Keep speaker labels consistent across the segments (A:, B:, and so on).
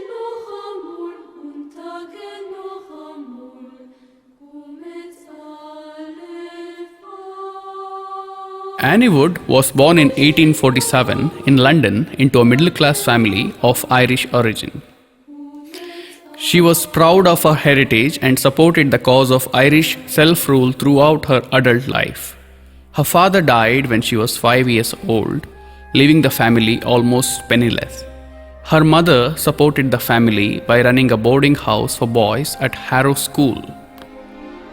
A: noch amul und Tage noch amul, kommet alle vor.
B: Annie Wood was born in 1847 in London into a middle-class family of Irish origin. She was proud of her heritage and supported the cause of Irish self-rule throughout her adult life. Her father died when she was 5 years old, leaving the family almost penniless. Her mother supported the family by running a boarding house for boys at Harrow School.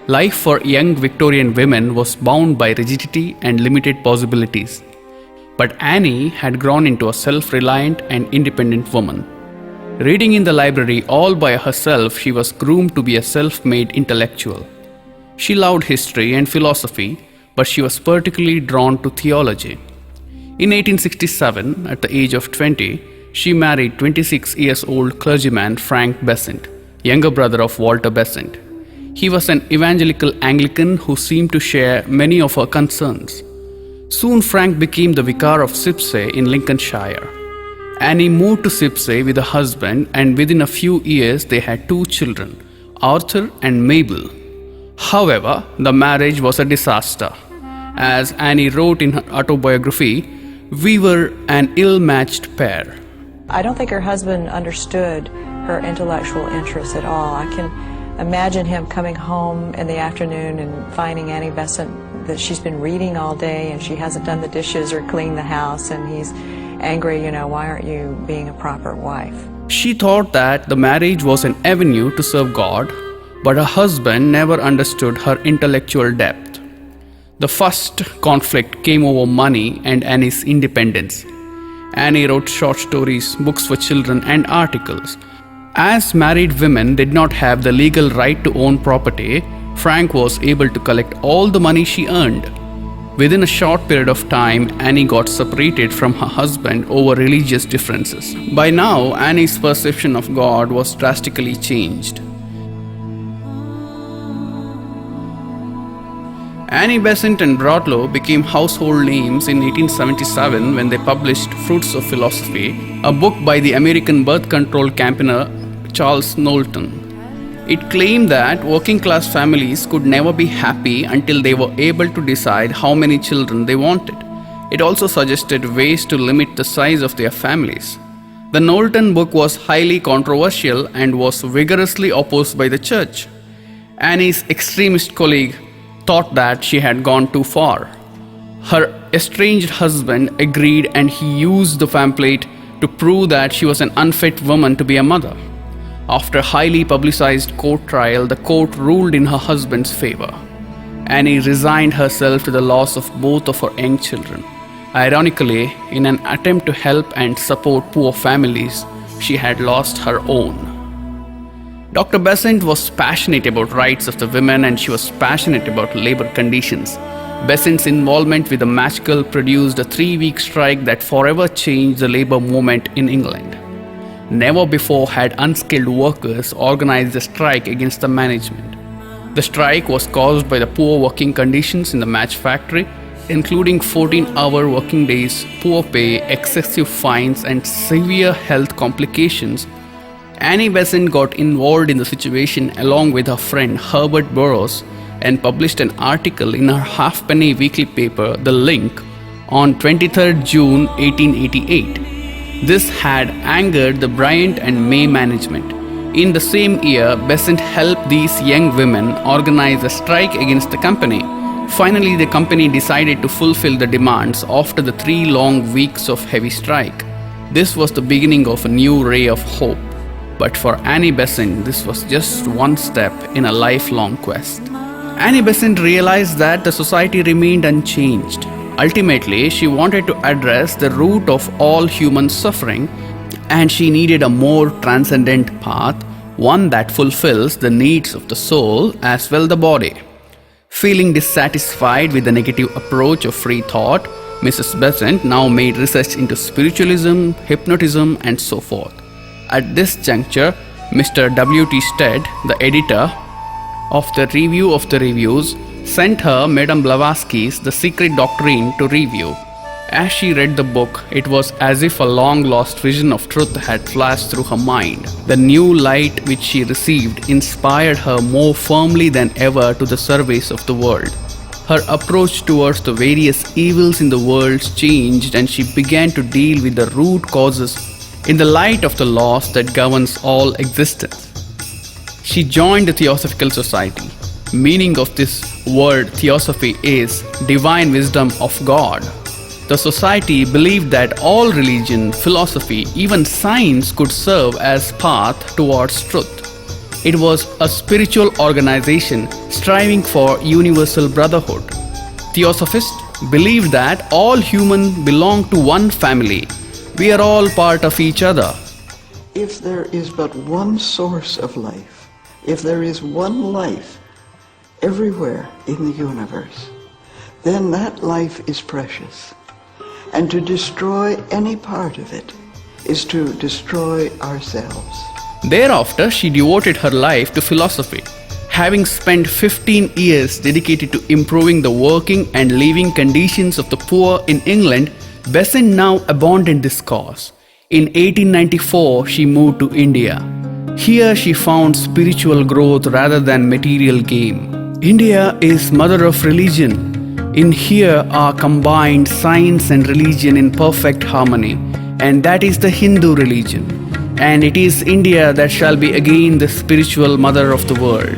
B: Life for young Victorian women was bound by rigidity and limited possibilities. But Annie had grown into a self-reliant and independent woman. Reading in the library all by herself, she was groomed to be a self-made intellectual. She loved history and philosophy, but she was particularly drawn to theology. In 1867, at the age of 20, she married 26 years old clergyman Frank Besant, younger brother of Walter Besant. He was an evangelical Anglican who seemed to share many of her concerns. Soon Frank became the vicar of Sipsey in Lincolnshire. Annie moved to Sipsey with her husband, and within a few years they had 2 children, Arthur and Mabel. However, the marriage was a disaster. As Annie wrote in her autobiography, "We were an ill-matched pair."
C: I don't think her husband understood her intellectual interests at all. I can imagine him coming home in the afternoon and finding Annie Besant that she's been reading all day and she hasn't done the dishes or cleaned the house, and he's angry, why aren't you being a proper wife?
B: She thought that the marriage was an avenue to serve God, but her husband never understood her intellectual depth. The first conflict came over money and Annie's independence. Annie wrote short stories, books for children, and articles. As married women did not have the legal right to own property, Frank was able to collect all the money she earned. Within a short period of time, Annie got separated from her husband over religious differences. By now, Annie's perception of God was drastically changed. Annie Besant and Broadlow became household names in 1877 when they published Fruits of Philosophy, a book by the American birth control campaigner Charles Knowlton. It claimed that working-class families could never be happy until they were able to decide how many children they wanted. It also suggested ways to limit the size of their families. The Knowlton book was highly controversial and was vigorously opposed by the church. Annie's extremist colleague thought that she had gone too far. Her estranged husband agreed, and he used the pamphlet to prove that she was an unfit woman to be a mother. After a highly publicized court trial, the court ruled in her husband's favor. Annie resigned herself to the loss of both of her young children. Ironically, in an attempt to help and support poor families, she had lost her own. Dr. Besant was passionate about rights of the women, and she was passionate about labor conditions. Besant's involvement with the match girl produced a 3-week strike that forever changed the labor movement in England. Never before had unskilled workers organized a strike against the management. The strike was caused by the poor working conditions in the match factory, including 14-hour working days, poor pay, excessive fines, and severe health complications. Annie Besant got involved in the situation along with her friend Herbert Burroughs and published an article in her halfpenny weekly paper, The Link, on 23rd June 1888. This had angered the Bryant and May management. In the same year, Besant helped these young women organize a strike against the company. Finally, the company decided to fulfill the demands after the 3 long weeks of heavy strike. This was the beginning of a new ray of hope. But for Annie Besant, this was just one step in a lifelong quest. Annie Besant realized that the society remained unchanged. Ultimately, she wanted to address the root of all human suffering, and she needed a more transcendent path, one that fulfills the needs of the soul as well as the body. Feeling dissatisfied with the negative approach of free thought, Mrs. Besant now made research into spiritualism, hypnotism, and so forth. At this juncture, Mr. W.T. Stead, the editor of the Review of the Reviews, sent her Madame Blavatsky's The Secret Doctrine to review. As she read the book, it was as if a long-lost vision of truth had flashed through her mind. The new light which she received inspired her more firmly than ever to the service of the world. Her approach towards the various evils in the world changed, and she began to deal with the root causes in the light of the laws that governs all existence. She joined the Theosophical Society. Meaning of this word theosophy is divine wisdom of God. The society believed that all religion, philosophy, even science could serve as path towards truth. It was a spiritual organization striving for universal brotherhood. Theosophists believed that all humans belong to one family. We are all part of each other.
D: If there is but one source of life, if there is one life everywhere in the universe, then that life is precious. And to destroy any part of it is to destroy ourselves.
B: Thereafter, she devoted her life to philosophy. Having spent 15 years dedicated to improving the working and living conditions of the poor in England, Besant now abandoned this cause. In 1894, she moved to India. Here she found spiritual growth rather than material gain. India is mother of religion. In here are combined science and religion in perfect harmony, and that is the Hindu religion. And it is India that shall be again the spiritual mother of the world.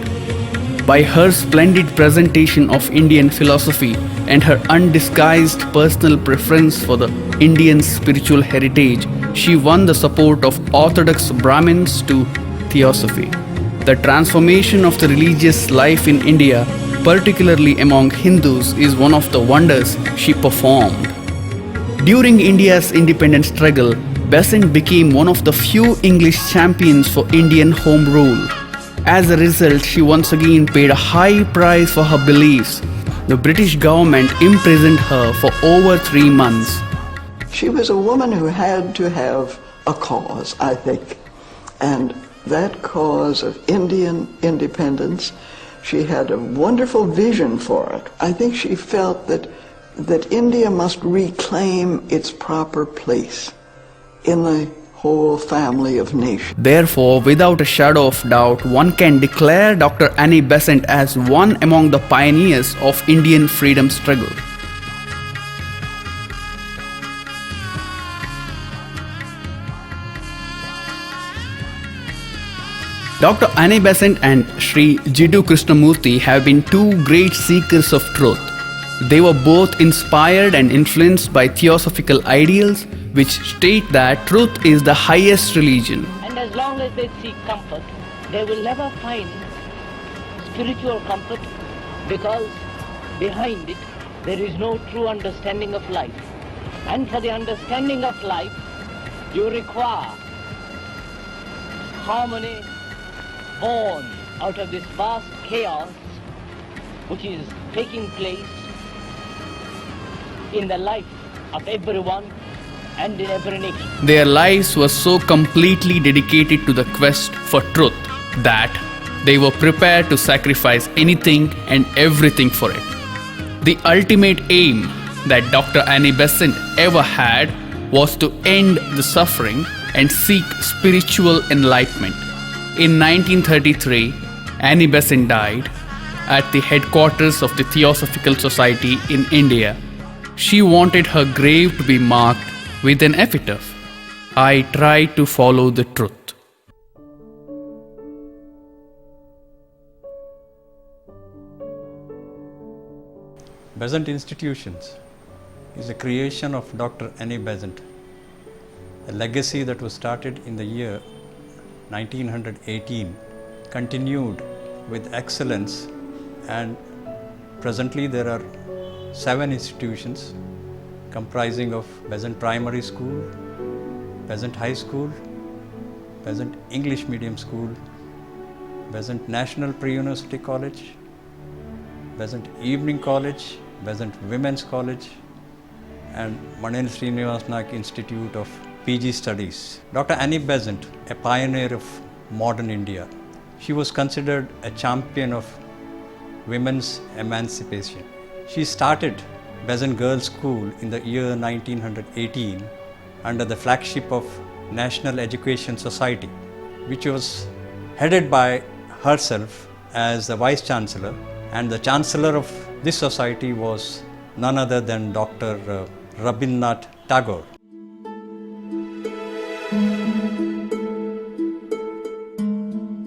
B: By her splendid presentation of Indian philosophy and her undisguised personal preference for the Indian spiritual heritage, she won the support of orthodox Brahmins to theosophy. The transformation of the religious life in India, particularly among Hindus, is one of the wonders she performed. During India's independence struggle, Besant became one of the few English champions for Indian home rule. As a result, she once again paid a high price for her beliefs. The British government imprisoned her for over 3 months.
D: She was a woman who had to have a cause, I think. And that cause of Indian independence, she had a wonderful vision for it. I think she felt that India must reclaim its proper place in the whole family of nations.
B: Therefore, without a shadow of doubt, one can declare Dr. Annie Besant as one among the pioneers of Indian freedom struggle. Dr. Annie Besant and Sri Jiddu Krishnamurti have been two great seekers of truth. They were both inspired and influenced by theosophical ideals which state that truth is the highest religion.
E: And as long as they seek comfort, they will never find spiritual comfort, because behind it there is no true understanding of life. And for the understanding of life, you require harmony born out of this vast chaos which is taking place in the life of everyone and in every nation.
B: Their lives were so completely dedicated to the quest for truth that they were prepared to sacrifice anything and everything for it. The ultimate aim that Dr. Annie Besant ever had was to end the suffering and seek spiritual enlightenment. In 1933, Annie Besant died at the headquarters of the Theosophical Society in India. She wanted her grave to be marked with an epitaph: "I tried to follow the truth."
F: Besant Institutions is a creation of Dr. Annie Besant, a legacy that was started in the year 1918, continued with excellence, and presently there are 7 institutions comprising of Besant Primary School, Besant High School, Besant English Medium School, Besant National Pre-University College, Besant Evening College, Besant Women's College, and Manil Srinivas Naik Institute of PG Studies. Dr. Annie Besant, a pioneer of modern India, she was considered a champion of women's emancipation. She started Besant Girls School in the year 1918 under the flagship of National Education Society, which was headed by herself as the Vice Chancellor, and the Chancellor of this society was none other than Dr. Rabindranath Tagore.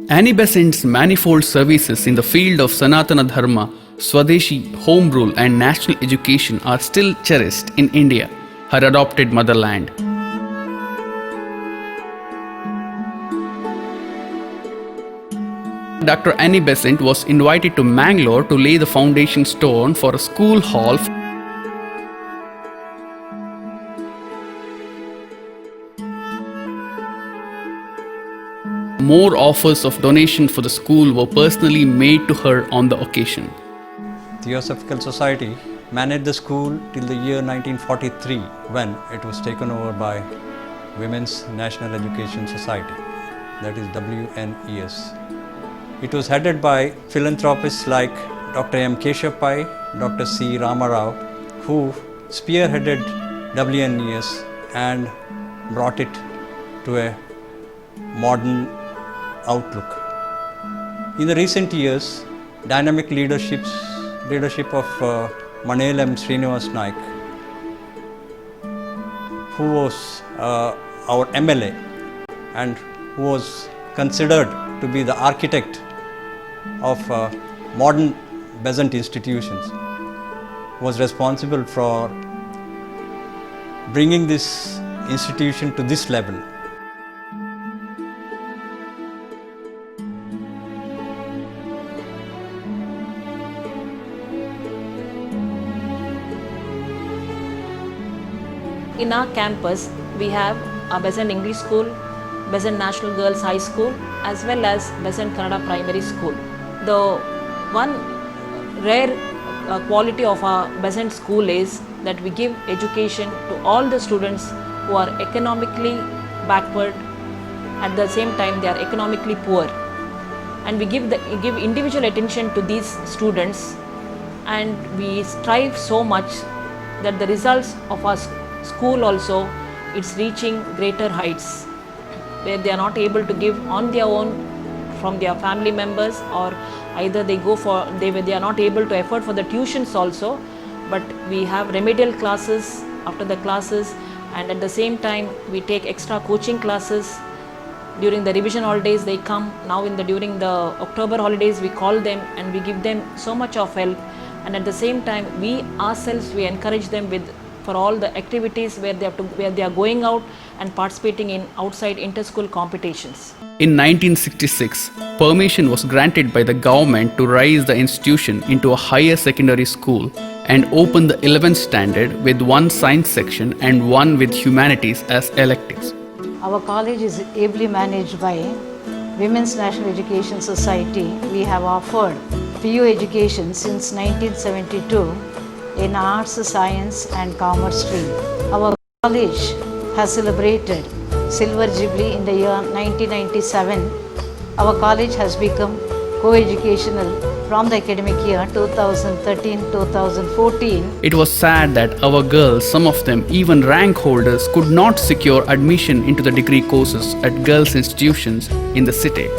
B: Annie Besant's manifold services in the field of Sanatana Dharma, Swadeshi, Home Rule and national education are still cherished in India, her adopted motherland. Dr. Annie Besant was invited to Mangalore to lay the foundation stone for a school hall. More offers of donation for the school were personally made to her on the occasion.
F: Theosophical Society managed the school till the year 1943 when it was taken over by Women's National Education Society, that is WNES. It was headed by philanthropists like Dr. M. Keshav Pai, Dr. C. Ramarao, who spearheaded WNES and brought it to a modern outlook. In the recent years, dynamic leadership of Manel M. Srinivas Naik, who was our MLA and who was considered to be the architect of modern Besant institutions, was responsible for bringing this institution to this level.
G: In our campus, we have a Besant English School, Besant National Girls High School, as well as Besant Kannada Primary School. The one rare quality of our Besant school is that we give education to all the students who are economically backward. At the same time, they are economically poor, and we give individual attention to these students, and we strive so much that the results of our school also, it's reaching greater heights where they are not able to give on their own from their family members, or either they are not able to afford for the tuitions also, but we have remedial classes after the classes, and at the same time we take extra coaching classes. During the revision holidays they come. Now during the October holidays we call them and we give them so much of help, and at the same time we ourselves we encourage them for all the activities where they are going out and participating in outside inter-school competitions.
B: In 1966, permission was granted by the government to raise the institution into a higher secondary school and open the 11th standard with one science section and one with humanities as electives.
H: Our college is ably managed by Women's National Education Society. We have offered PU education since 1972 in arts, science and commerce stream. Our college has celebrated Silver Jubilee in the year 1997. Our college has become co-educational from the academic year 2013-2014.
B: It was sad that our girls, some of them even rank holders, could not secure admission into the degree courses at girls' institutions in the city,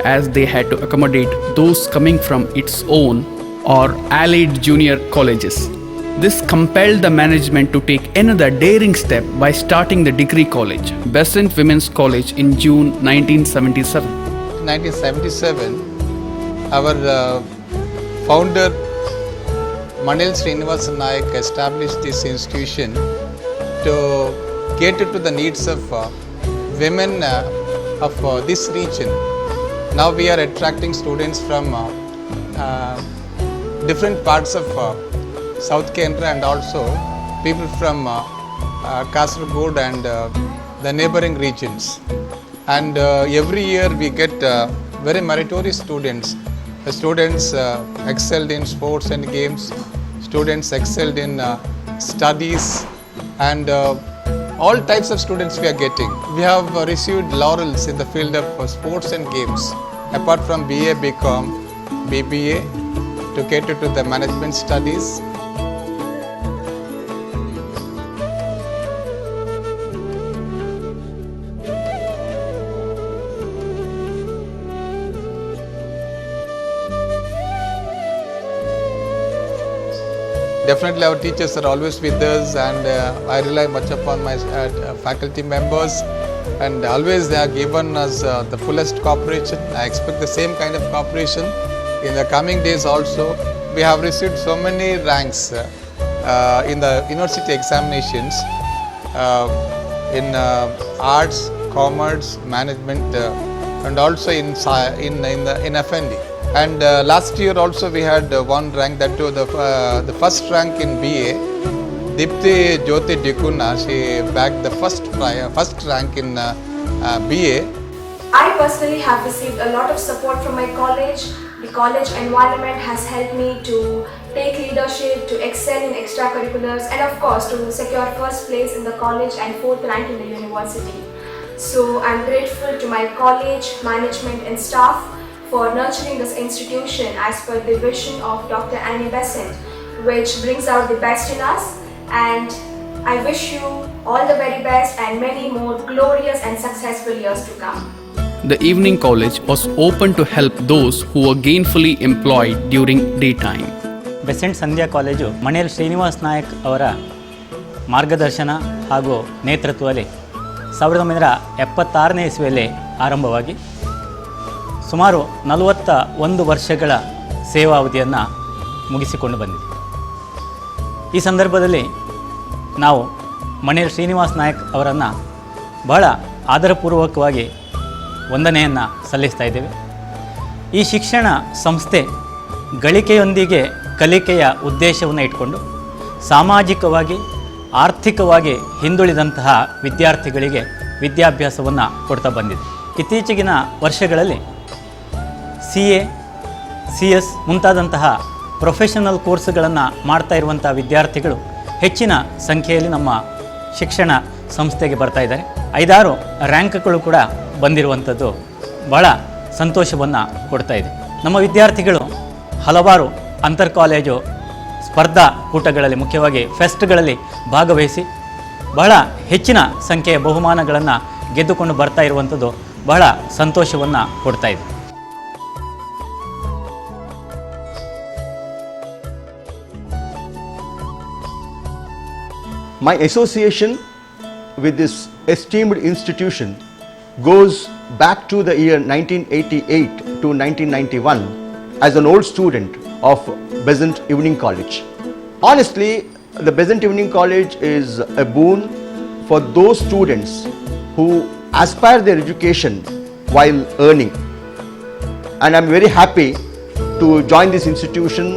B: as they had to accommodate those coming from its own or allied junior colleges. This compelled the management to take another daring step by starting the degree college, Besant Women's College, in June 1977.
I: 1977, our founder Manel Srinivas Naik established this institution to cater to the needs of women of this region. Now we are attracting students from different parts of South Canara and also people from Kasaragod and the neighboring regions. And every year we get very meritorious students. Students excelled in sports and games, students excelled in studies, and all types of students we are getting. We have received laurels in the field of sports and games, apart from BA, BCom, BBA, to cater to the management studies. definitely our teachers are always with us, and I rely much upon my faculty members, and always they have given us the fullest cooperation. I expect the same kind of cooperation in the coming days also. We have received so many ranks in the university examinations in arts, commerce, management, and also in F&D. And last year also we had one rank, that too the first rank in BA. Dipti Jyoti Dikuna, she bagged the first rank in BA.
J: I personally have received a lot of support from my college. The college environment has helped me to take leadership, to excel in extracurriculars, and of course to secure first place in the college and 4th rank in the university. So I'm grateful to my college, management and staff for nurturing this institution as per the vision of Dr. Annie Besant, which brings out the best in us, and I wish you all the very best and many more glorious and successful years to come.
B: The evening college was open to help those who were gainfully employed during daytime.
K: Besant ಸಂಧ್ಯಾ college Manel Srinivas Nayak ಅವರ ಮಾರ್ಗದರ್ಶನ ಹಾಗೂ ನೇತೃತ್ವದಲ್ಲಿ 1976ನೇ ಇಸ್ವಿಯಲ್ಲಿ ಆರಂಭವಾಗಿ ಸುಮಾರು 41 ವರ್ಷಗಳ ಸೇವಾವಧಿಯನ್ನು ಮುಗಿಸಿಕೊಂಡು ಬಂದಿದೆ. ಈ ಸಂದರ್ಭದಲ್ಲಿ ನಾವು ಮಣೇಲ್ ಶ್ರೀನಿವಾಸ್ ನಾಯಕ್ ಅವರನ್ನು ಬಹಳ ಆದರಪೂರ್ವಕವಾಗಿ ವಂದನೆಯನ್ನು ಸಲ್ಲಿಸ್ತಾ ಇದ್ದೇವೆ. ಈ ಶಿಕ್ಷಣ ಸಂಸ್ಥೆ ಗಳಿಕೆಯೊಂದಿಗೆ ಕಲಿಕೆಯ ಉದ್ದೇಶವನ್ನು ಇಟ್ಕೊಂಡು ಸಾಮಾಜಿಕವಾಗಿ ಆರ್ಥಿಕವಾಗಿ ಹಿಂದುಳಿದಂತಹ ವಿದ್ಯಾರ್ಥಿಗಳಿಗೆ ವಿದ್ಯಾಭ್ಯಾಸವನ್ನು ಕೊಡ್ತಾ ಬಂದಿದೆ. ಇತ್ತೀಚೆಗಿನ ವರ್ಷಗಳಲ್ಲಿ CA, CS ಮುಂತಾದಂತಹ ಪ್ರೊಫೆಷನಲ್ ಕೋರ್ಸ್ಗಳನ್ನು ಮಾಡ್ತಾ ಇರುವಂಥ ವಿದ್ಯಾರ್ಥಿಗಳು ಹೆಚ್ಚಿನ ಸಂಖ್ಯೆಯಲ್ಲಿ ನಮ್ಮ ಶಿಕ್ಷಣ ಸಂಸ್ಥೆಗೆ ಬರ್ತಾ ಇದ್ದಾರೆ. 5-6 ರ್ಯಾಂಕ್ಗಳು ಕೂಡ ಬಂದಿರುವಂಥದ್ದು ಬಹಳ ಸಂತೋಷವನ್ನು ಕೊಡ್ತಾ ಇದೆ. ನಮ್ಮ ವಿದ್ಯಾರ್ಥಿಗಳು ಹಲವಾರು ಅಂತರ್ ಕಾಲೇಜು ಸ್ಪರ್ಧಾ ಕೂಟಗಳಲ್ಲಿ, ಮುಖ್ಯವಾಗಿ ಫೆಸ್ಟ್ಗಳಲ್ಲಿ ಭಾಗವಹಿಸಿ ಬಹಳ ಹೆಚ್ಚಿನ ಸಂಖ್ಯೆಯ ಬಹುಮಾನಗಳನ್ನು ಗೆದ್ದುಕೊಂಡು ಬರ್ತಾ ಇರುವಂಥದ್ದು ಬಹಳ ಸಂತೋಷವನ್ನು ಕೊಡ್ತಾ ಇದೆ.
L: My association with this esteemed institution goes back to the year 1988 to 1991 as an old student of Besant Evening College. Honestly, the Besant Evening College is a boon for those students who aspire their education while earning. And I'm very happy to join this institution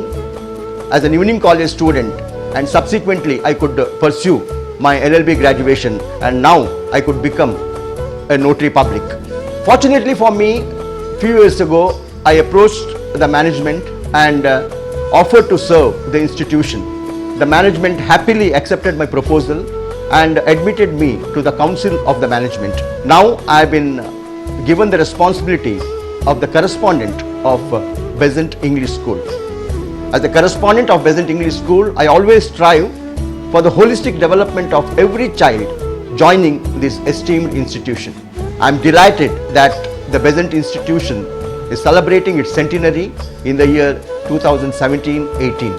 L: as an evening college student, and subsequently I could pursue my LLB graduation, and now I could become a notary public. Fortunately for me, few years ago I approached the management and offered to serve the institution. The management happily accepted my proposal and admitted me to the council of the management. Now I have been given the responsibility of the correspondent of Besant English School. As the correspondent of Besant English School, I always strive for the holistic development of every child joining this esteemed institution. I am delighted that the Besant institution is celebrating its centenary in the year 2017-18.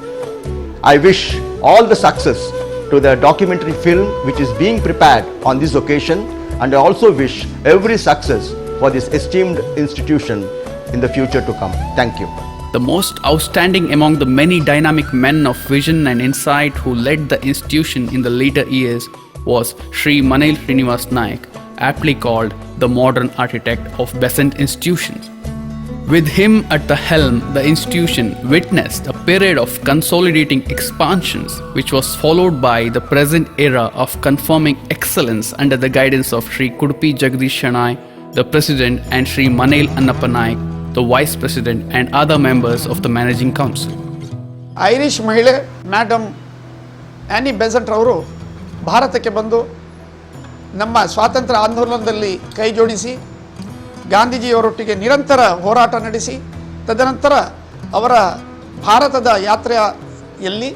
L: I wish all the success to the documentary film which is being prepared on this occasion, and I also wish every success for this esteemed institution in the future to come. Thank you.
B: The most outstanding among the many dynamic men of vision and insight who led the institution in the later years was Sri Manail Srinivas Naik, aptly called the modern architect of Besant institutions. With him at the helm, the institution witnessed a period of consolidating expansions, which was followed by the present era of confirming excellence under the guidance of Sri Kudupi Jagdish Shanai, the president, and Sri Manail Annappa Naik, the vice president, and other members of the managing council.
M: Irish ಮಹಿಳೆ madam any Besant ಅವರು ಭಾರತಕ್ಕೆ ಬಂದು ನಮ್ಮ ಸ್ವಾತಂತ್ರ್ಯ ಆಂದೋಲನದಲ್ಲಿ ಕೈ ಜೋಡಿಸಿ ಗಾಂಧೀಜಿಯವರೊಟ್ಟಿಗೆ ನಿರಂತರ ಹೋರಾಟ ನಡೆಸಿ, ತದನಂತರ ಅವರ ಭಾರತದ ಯಾತ್ರೆಯಲ್ಲಿ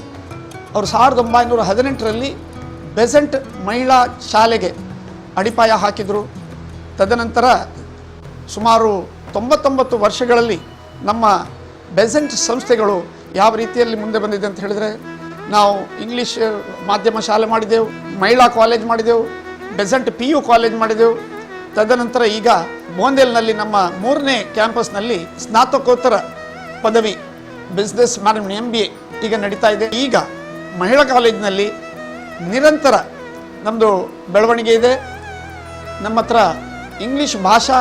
M: ಅವರು 1918ರಲ್ಲಿ ಬೆಸೆಂಟ್ ಮಹಿಳಾ ಶಾಲೆಗೆ ಅಡಿಪಾಯ ಹಾಕಿದರು. ತದನಂತರ ಸುಮಾರು 99 ವರ್ಷಗಳಲ್ಲಿ ನಮ್ಮ ಬೆಸೆಂಟ್ ಸಂಸ್ಥೆಗಳು ಯಾವ ರೀತಿಯಲ್ಲಿ ಮುಂದೆ ಬಂದಿದೆ ಅಂತ ಹೇಳಿದರೆ, ನಾವು ಇಂಗ್ಲೀಷ್ ಮಾಧ್ಯಮ ಶಾಲೆ ಮಾಡಿದೆವು, ಮಹಿಳಾ ಕಾಲೇಜ್ ಮಾಡಿದೆವು, ಬೆಸೆಂಟ್ PU ಕಾಲೇಜ್ ಮಾಡಿದೆವು. ತದನಂತರ ಈಗ ಬೋಂದೇಲ್ನಲ್ಲಿ ನಮ್ಮ 3ನೇ ಕ್ಯಾಂಪಸ್ನಲ್ಲಿ ಸ್ನಾತಕೋತ್ತರ ಪದವಿ ಬಿಸ್ನೆಸ್ ಮ್ಯಾನೇಜ್ಮೆಂಟ್ MBA ಈಗ ನಡೀತಾ ಇದೆ. ಈಗ ಮಹಿಳಾ ಕಾಲೇಜಿನಲ್ಲಿ ನಿರಂತರ ನಮ್ಮದು ಬೆಳವಣಿಗೆ ಇದೆ. ನಮ್ಮ ಹತ್ರ ಇಂಗ್ಲೀಷ್ ಭಾಷಾ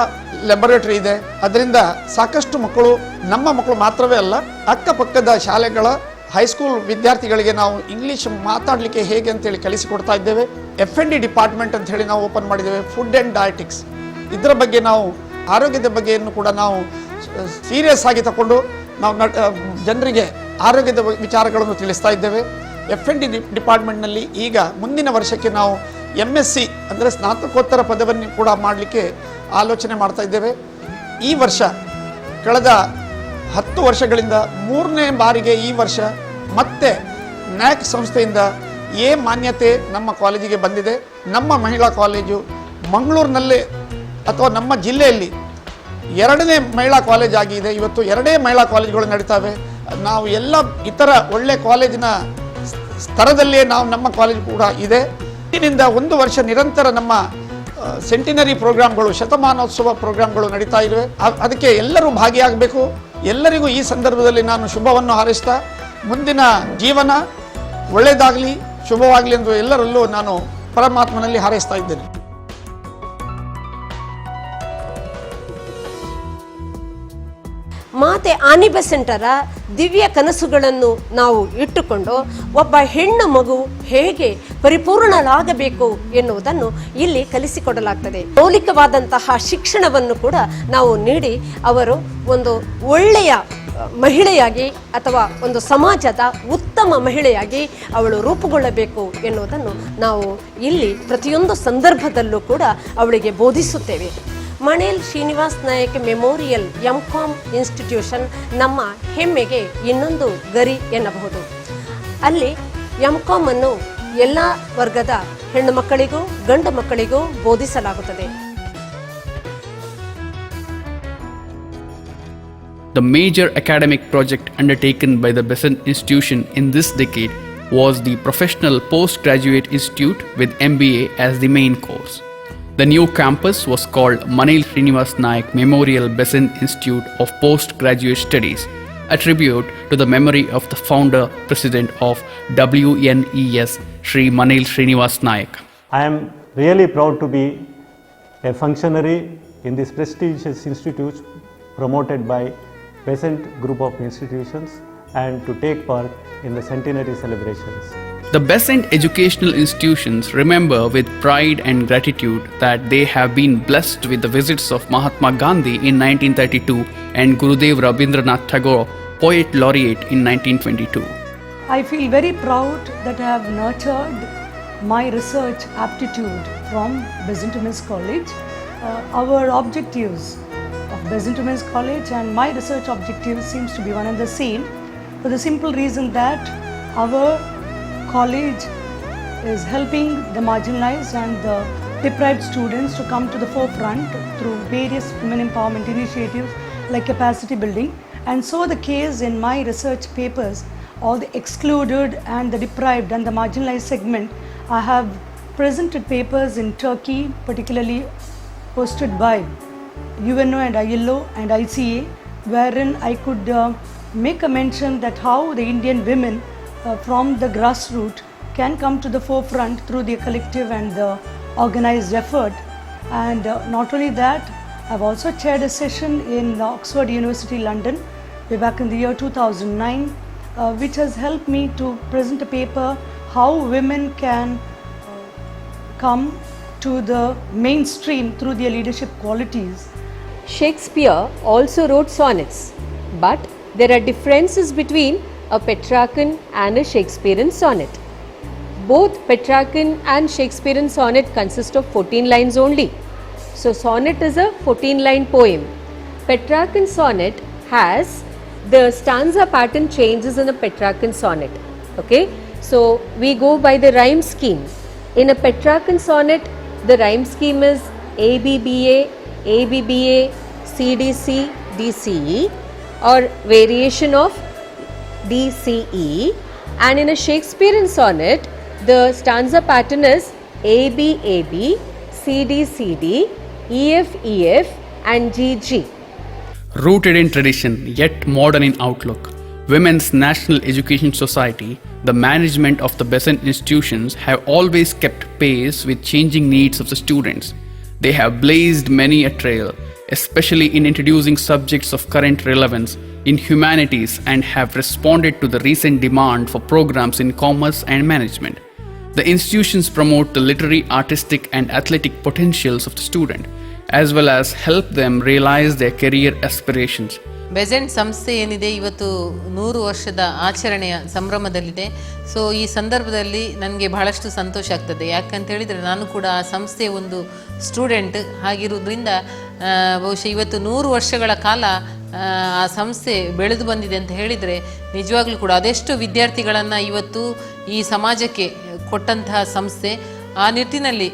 M: ಲ್ಯಾಬೊರೇಟರಿ ಇದೆ. ಅದರಿಂದ ಸಾಕಷ್ಟು ಮಕ್ಕಳು, ನಮ್ಮ ಮಕ್ಕಳು ಮಾತ್ರವೇ ಅಲ್ಲ, ಅಕ್ಕಪಕ್ಕದ ಶಾಲೆಗಳ ಹೈಸ್ಕೂಲ್ ವಿದ್ಯಾರ್ಥಿಗಳಿಗೆ ನಾವು ಇಂಗ್ಲೀಷ್ ಮಾತಾಡಲಿಕ್ಕೆ ಹೇಗೆ ಅಂತೇಳಿ ಕಲಿಸಿಕೊಡ್ತಾ ಇದ್ದೇವೆ. F&D ಡಿಪಾರ್ಟ್ಮೆಂಟ್ ಅಂತ ಹೇಳಿ ನಾವು ಓಪನ್ ಮಾಡಿದ್ದೇವೆ, ಫುಡ್ ಆ್ಯಂಡ್ ಡಯಟಿಕ್ಸ್. ಇದರ ಬಗ್ಗೆ ನಾವು ಆರೋಗ್ಯದ ಬಗ್ಗೆಯನ್ನು ಕೂಡ ನಾವು ಸೀರಿಯಸ್ ಆಗಿ ತಗೊಂಡು ನಾವು ಜನರಿಗೆ ಆರೋಗ್ಯದ ವಿಚಾರಗಳನ್ನು ತಿಳಿಸ್ತಾ ಇದ್ದೇವೆ. F&D ಡಿಪಾರ್ಟ್ಮೆಂಟ್ನಲ್ಲಿ ಈಗ ಮುಂದಿನ ವರ್ಷಕ್ಕೆ ನಾವು MSc ಅಂದರೆ ಸ್ನಾತಕೋತ್ತರ ಪದವಿಯನ್ನು ಕೂಡ ಮಾಡಲಿಕ್ಕೆ ಆಲೋಚನೆ ಮಾಡ್ತಾ ಇದ್ದೇವೆ. ಈ ವರ್ಷ ಕಳೆದ 10 ವರ್ಷಗಳಿಂದ 3ನೇ ಬಾರಿಗೆ ಈ ವರ್ಷ ಮತ್ತೆ NAC ಸಂಸ್ಥೆಯಿಂದ A ಮಾನ್ಯತೆ ನಮ್ಮ ಕಾಲೇಜಿಗೆ ಬಂದಿದೆ. ನಮ್ಮ ಮಹಿಳಾ ಕಾಲೇಜು ಮಂಗಳೂರಿನಲ್ಲೇ ಅಥವಾ ನಮ್ಮ ಜಿಲ್ಲೆಯಲ್ಲಿ 2ನೇ ಮಹಿಳಾ ಕಾಲೇಜ್ ಆಗಿದೆ. ಇವತ್ತು 2 ಮಹಿಳಾ ಕಾಲೇಜುಗಳು ನಡೀತಾವೆ. ನಾವು ಎಲ್ಲ ಇತರ ಒಳ್ಳೆ ಕಾಲೇಜಿನ ಸ್ತರದಲ್ಲಿಯೇ ನಮ್ಮ ಕಾಲೇಜು ಕೂಡ ಇದೆ. ಇದರಿಂದ 1 ವರ್ಷ ನಿರಂತರ ನಮ್ಮ ಸೆಂಟಿನರಿ ಪ್ರೋಗ್ರಾಮ್ಗಳು, ಶತಮಾನೋತ್ಸವ ಪ್ರೋಗ್ರಾಮ್ಗಳು ನಡೀತಾ ಇವೆ. ಅದಕ್ಕೆ ಎಲ್ಲರೂ ಭಾಗಿಯಾಗಬೇಕು. ಎಲ್ಲರಿಗೂ ಈ ಸಂದರ್ಭದಲ್ಲಿ ನಾನು ಶುಭವನ್ನು ಹಾರೈಸ್ತಾ ಮುಂದಿನ ಜೀವನ ಒಳ್ಳೆಯದಾಗಲಿ, ಶುಭವಾಗಲಿ ಎಂದು ಎಲ್ಲರಲ್ಲೂ ನಾನು ಪರಮಾತ್ಮನಲ್ಲಿ ಹಾರೈಸ್ತಾ ಇದ್ದೇನೆ.
N: ಮಾತೆ ಆನಿ ಬೆಸೆಂಟರ ದಿವ್ಯ ಕನಸುಗಳನ್ನು ನಾವು ಇಟ್ಟುಕೊಂಡು ಒಬ್ಬ ಹೆಣ್ಣು ಮಗು ಹೇಗೆ ಪರಿಪೂರ್ಣಳಾಗಬೇಕು ಎನ್ನುವುದನ್ನು ಇಲ್ಲಿ ಕಲಿಸಿಕೊಡಲಾಗ್ತದೆ. ಮೌಲಿಕವಾದಂತಹ ಶಿಕ್ಷಣವನ್ನು ಕೂಡ ನಾವು ನೀಡಿ ಅವರು ಒಂದು ಒಳ್ಳೆಯ ಮಹಿಳೆಯಾಗಿ ಅಥವಾ ಒಂದು ಸಮಾಜದ ಉತ್ತಮ ಮಹಿಳೆಯಾಗಿ ಅವಳು ರೂಪುಗೊಳ್ಳಬೇಕು ಎನ್ನುವುದನ್ನು ನಾವು ಇಲ್ಲಿ ಪ್ರತಿಯೊಂದು ಸಂದರ್ಭದಲ್ಲೂ ಕೂಡ ಅವಳಿಗೆ ಬೋಧಿಸುತ್ತೇವೆ. Manel Srinivas Nayak memorial MCOM institution ನಮ್ಮ ಹೆಮ್ಮೆಗೆ ಇನ್ನೊಂದು ಗರಿ ಎನ್ನಬಹುದು. ಅಲ್ಲಿ MCOM ಅನ್ನು ಎಲ್ಲ ವರ್ಗದ ಹೆಣ್ಣು ಮಕ್ಕಳಿಗೂ ಗಂಡು ಮಕ್ಕಳಿಗೂ ಬೋಧಿಸಲಾಗುತ್ತದೆ.
B: The major academic project undertaken by the Besant Institution in this decade was the Professional Postgraduate Institute with MBA as the main course. The new campus was called Manil Srinivas Nayak Memorial Besant Institute of Postgraduate Studies, a tribute to the memory of the founder president of WNES, Shri Manil Srinivas Nayak.
O: I am really proud to be a functionary in this prestigious institute promoted by Besant Group of Institutions and to take part in the centenary celebrations.
B: The Besant educational institutions remember with pride and gratitude that they have been blessed with the visits of Mahatma Gandhi in 1932 and Gurudev Rabindranath Tagore, Poet Laureate, in 1922.
P: I feel very proud that I have nurtured my research aptitude from Besant Women's College. Our objectives of Besant Women's College and my research objectives seems to be one and the same, for the simple reason that our college is helping the marginalized and the deprived students to come to the forefront through various women empowerment initiatives like capacity building. And so the case in my research papers, all the excluded and the deprived and the marginalized segment, I have presented papers in Turkey, particularly hosted by UNO and ILO and ICA, wherein I could make a mention that how the Indian women from the grassroots can come to the forefront through their collective and the organized effort. And not only that, I've also chaired a session in Oxford University, London, way back in the year 2009, which has helped me to present a paper how women can come to the mainstream through their leadership qualities.
Q: Shakespeare also wrote sonnets, but there are differences between a Petrarchan and a Shakespearean sonnet. Both Petrarchan and Shakespearean sonnet consist of 14 lines only. So sonnet is a 14-line poem. Petrarchan sonnet has the stanza pattern changes in a Petrarchan sonnet. Okay, so we go by the rhyme scheme. In a Petrarchan sonnet, the rhyme scheme is ABBA, ABBA, CDC, DCE, or variation of DCE, and in a Shakespearean sonnet, the stanza pattern is AB AB, CD CD, EF EF, and GG.
B: Rooted in tradition yet modern in outlook, Women's National Education Society, the management of the Besant institutions have always kept pace with changing needs of the students. They have blazed many a trail, especially in introducing subjects of current relevance in humanities, and have responded to the recent demand for programs in commerce and management. The institutions promote the literary, artistic, and athletic potentials of the student, as well as help them realize their career aspirations.
R: Besant ಸಂಸ್ಥೆ ಏನಿದೆ ಇವತ್ತು 100 ವರ್ಷದ ಆಚರಣೆಯ ಸಂಭ್ರಮದಲ್ಲಿದೆ. So ಈ ಸಂದರ್ಭದಲ್ಲಿ ನನಗೆ ಬಹಳಷ್ಟು ಸಂತೋಷ ಆಗ್ತದೆ. ಯಾಕಂತ ಹೇಳಿದರೆ ನಾನು ಕೂಡ ಆ ಸಂಸ್ಥೆಯ ಒಂದು ಸ್ಟೂಡೆಂಟ್ ಆಗಿರೋದ್ರಿಂದ ಬಹುಶಃ ಇವತ್ತು 100 ವರ್ಷಗಳ ಕಾಲ ಆ ಸಂಸ್ಥೆ ಬೆಳೆದು ಬಂದಿದೆ ಅಂತ ಹೇಳಿದರೆ ನಿಜವಾಗ್ಲೂ ಕೂಡ ಅದೆಷ್ಟು ವಿದ್ಯಾರ್ಥಿಗಳನ್ನು ಇವತ್ತು ಈ ಸಮಾಜಕ್ಕೆ ಕೊಟ್ಟಂತಹ ಸಂಸ್ಥೆ. ಆ ನಿಟ್ಟಿನಲ್ಲಿ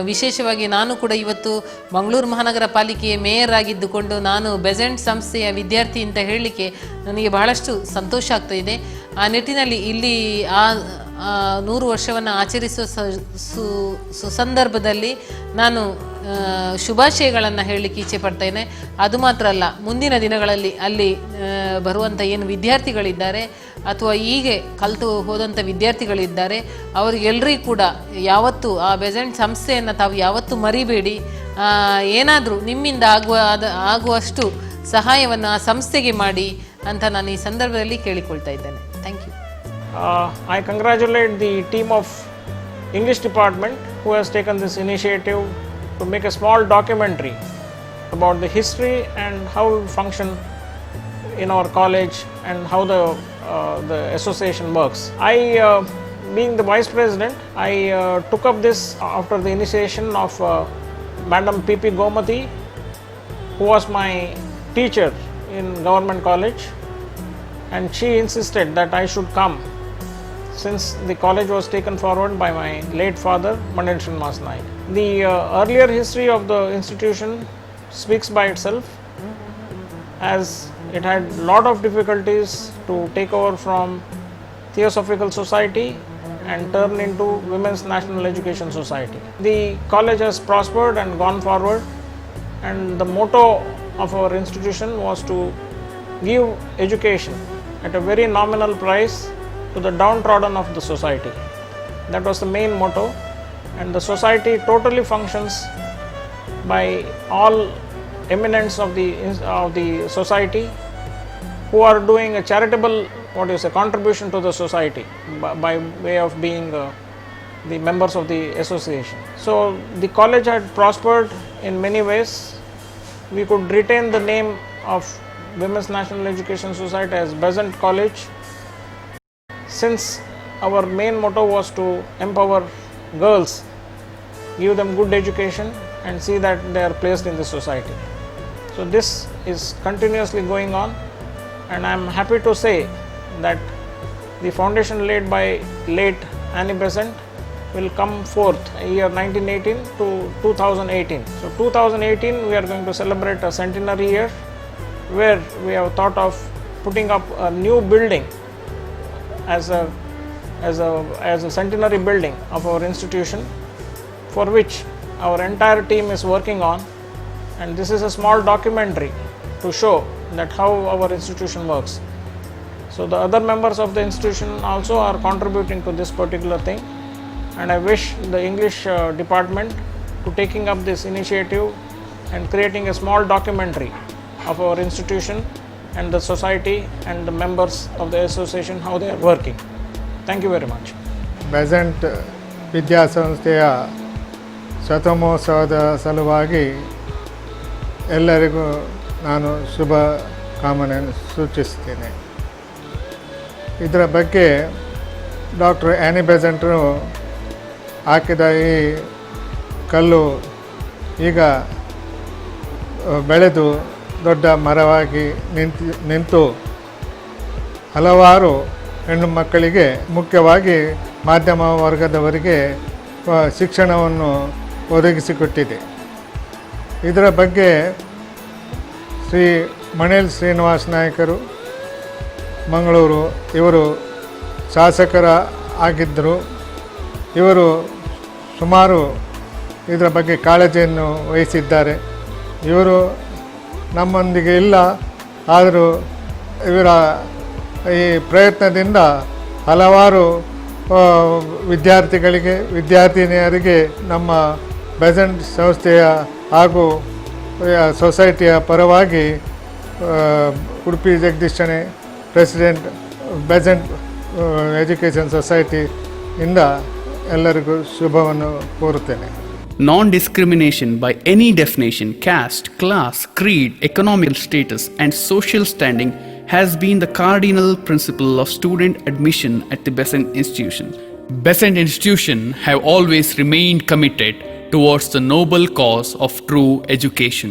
R: ವಿಶೇಷವಾಗಿ ನಾನು ಕೂಡ ಇವತ್ತು ಮಂಗಳೂರು ಮಹಾನಗರ ಪಾಲಿಕೆಯ ಮೇಯರ್ ಆಗಿದ್ದುಕೊಂಡು ನಾನು ಬೆಸೆಂಟ್ ಸಂಸ್ಥೆಯ ವಿದ್ಯಾರ್ಥಿ ಅಂತ ಹೇಳಲಿಕ್ಕೆ ನನಗೆ ಬಹಳಷ್ಟು ಸಂತೋಷ ಆಗ್ತಾ ಇದೆ. ಆ ನಿಟ್ಟಿನಲ್ಲಿ ಇಲ್ಲಿ ಆ 100 ವರ್ಷವನ್ನು ಆಚರಿಸುವ ಸುಸಂದರ್ಭದಲ್ಲಿ ನಾನು ಶುಭಾಶಯಗಳನ್ನು ಹೇಳಲಿಕ್ಕೆ ಇಚ್ಛೆ ಪಡ್ತೇನೆ. ಅದು ಮಾತ್ರ ಅಲ್ಲ, ಮುಂದಿನ ದಿನಗಳಲ್ಲಿ ಅಲ್ಲಿ ಬರುವಂಥ ಏನು ವಿದ್ಯಾರ್ಥಿಗಳಿದ್ದಾರೆ ಅಥವಾ ಹೀಗೆ ಕಲಿತು ಹೋದಂಥ ವಿದ್ಯಾರ್ಥಿಗಳಿದ್ದಾರೆ ಅವರಿಗೆಲ್ಲರಿಗೂ ಕೂಡ ಯಾವತ್ತೂ ಆ ಬೆಸೆಂಟ್ ಸಂಸ್ಥೆಯನ್ನು ತಾವು ಯಾವತ್ತೂ ಮರಿಬೇಡಿ. ಏನಾದರೂ ನಿಮ್ಮಿಂದ ಆಗುವಷ್ಟು ಸಹಾಯವನ್ನು ಆ ಸಂಸ್ಥೆಗೆ ಮಾಡಿ ಅಂತ ನಾನು ಈ ಸಂದರ್ಭದಲ್ಲಿ ಕೇಳಿಕೊಳ್ತಾ ಇದ್ದೇನೆ. Thank you.
S: I congratulate the team of English department who has taken this initiative to make a small documentary about the history and how we function in our college and how the association works. Being the vice president, I took up this after the initiation of Madam P.P. Gomati, who was my teacher in government college, and she insisted that I should come since the college was taken forward by my late father, Manel Srinivas Naik. The earlier history of the institution speaks by itself, as it had a lot of difficulties to take over from Theosophical Society and turn into Women's National Education Society. The college has prospered and gone forward, and the motto of our institution was to give education at a very nominal price to the downtrodden of the society. That was the main motto, and the society totally functions by all eminents of the society who are doing a charitable contribution to the society by way of being the members of the association. So the college had prospered in many ways. We could retain the name of Women's National Education Society as Besant College, since our main motto was to empower girls, give them good education, and see that they are placed in the society. So this is continuously going on, and I am happy to say that the foundation laid by late Annie Besant will come forth year 1918 to 2018. So 2018 we are going to celebrate a centenary year, where we have thought of putting up a new building as a centenary building of our institution, for which our entire team is working on, and this is a small documentary to show that how our institution works. So the other members of the institution also are contributing to this particular thing, and I wish the English department to taking up this initiative and creating a small documentary of our institution and the society and the members of the association, how they are working. Thank you very much.
T: Besant ವಿದ್ಯಾಸಂಸ್ಥೆಯ ಶತಮಹೋತ್ಸವದ ಸಲುವಾಗಿ ಎಲ್ಲರಿಗೂ ನಾನು ಶುಭ ಕಾಮನೆಯನ್ನು ಸೂಚಿಸ್ತೇನೆ. ಇದರ ಬಗ್ಗೆ doctor any ಬೆಸೆಂಟರು ಹಾಕಿದ ಈ ಕಲ್ಲು ಈಗ ಬೆಳೆದು ದೊಡ್ಡ ಮರವಾಗಿ ನಿಂತು ಹಲವಾರು ಹೆಣ್ಣು ಮಕ್ಕಳಿಗೆ, ಮುಖ್ಯವಾಗಿ ಮಾಧ್ಯಮ ವರ್ಗದವರಿಗೆ ಶಿಕ್ಷಣವನ್ನು ಒದಗಿಸಿಕೊಟ್ಟಿದೆ. ಇದರ ಬಗ್ಗೆ ಶ್ರೀ ಮಣೇಲ್ ಶ್ರೀನಿವಾಸ ನಾಯಕರು ಮಂಗಳೂರು ಇವರು ಶಾಸಕರ ಆಗಿದ್ದರು. ಇವರು ಸುಮಾರು ಇದರ ಬಗ್ಗೆ ಕಾಳಜಿಯನ್ನು ವಹಿಸಿದ್ದಾರೆ. ಇವರು ನಮ್ಮೊಂದಿಗೆ ಇಲ್ಲ, ಆದರೂ ಇವರ ಈ ಪ್ರಯತ್ನದಿಂದ ಹಲವಾರು ವಿದ್ಯಾರ್ಥಿಗಳಿಗೆ, ವಿದ್ಯಾರ್ಥಿನಿಯರಿಗೆ ನಮ್ಮ ಬೆಸೆಂಟ್ ಸಂಸ್ಥೆಯ ಹಾಗೂ ಸೊಸೈಟಿಯ ಪರವಾಗಿ ಉಡುಪಿ ಜಗದೀಶನೇ ಪ್ರೆಸಿಡೆಂಟ್ ಬೆಸೆಂಟ್ ಎಜುಕೇಷನ್ ಸೊಸೈಟಿ ಇಂದ ಎಲ್ಲರಿಗೂ ಶುಭವನ್ನು ಕೋರುತ್ತೇನೆ.
B: Non-discrimination by any definition, caste, class, creed, economic status and social standing has been the cardinal principle of student admission at the Besant Institution. Besant Institution have always remained committed towards the noble cause of true education.